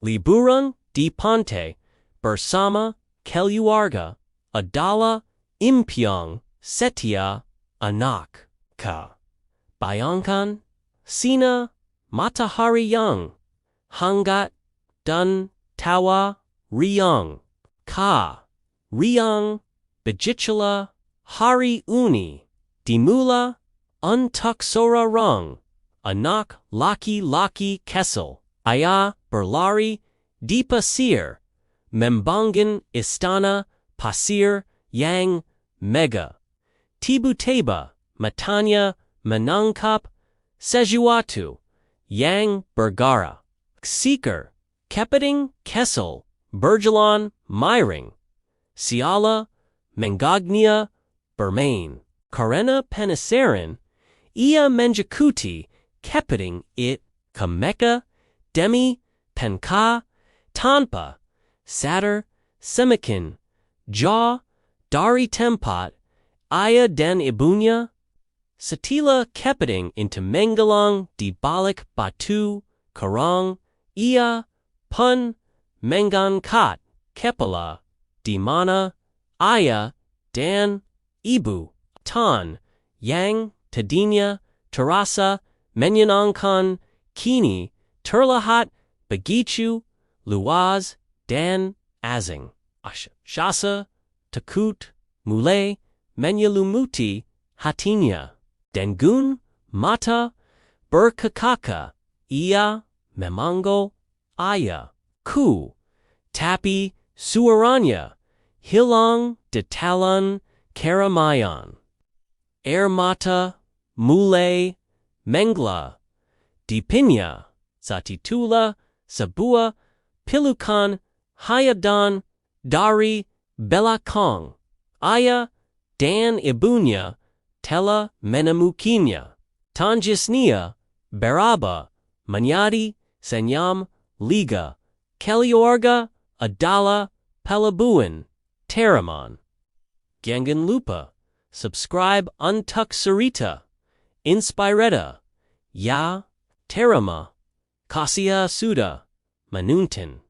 Liburan di pantai bersama keluarga adalah impian setia anak. Bayangkan sinar matahari yang hangat dan tawa riang. Riang begitulah hari ini dimulai untuk seorang anak laki-laki kesal. Ayah berlari di pasir, membangun istana pasir yang megah. Tiba-tiba matanya menangkap sesuatu yang bergerak. Seekar kepiting kesal berjalan miring. Siala menggagnya bermain. Karena penasaran, ia menjakuti kepiting it ke Mecca demi penka tanpa sadar semakin jauh dari tempat ayah dan ibunya. Setelah kepiting itu menggelang di balik batu karang, ia pun mengangkat kepala di mana ayah dan ibu tan yang tadinya terasa menyenangkan kini terlihat begitu luas dan asing. Rasa takut mulai menyelimuti hatinya. Dengan mata berkakak ia memanggil ayahku, tapi suaranya hilang di telan keramaian. Air mata mulai mengalir di pinya. Saat itulah sebuah pelukan hayadan dari belakang. Ayah dan ibunya telah menemukinya. Tangisnya berubah menjadi senyum lega. Keluarga adalah pelabuhan teraman. Jangan lupa subscribe untuk cerita inspirada. Ya, terima kasih sudah menonton.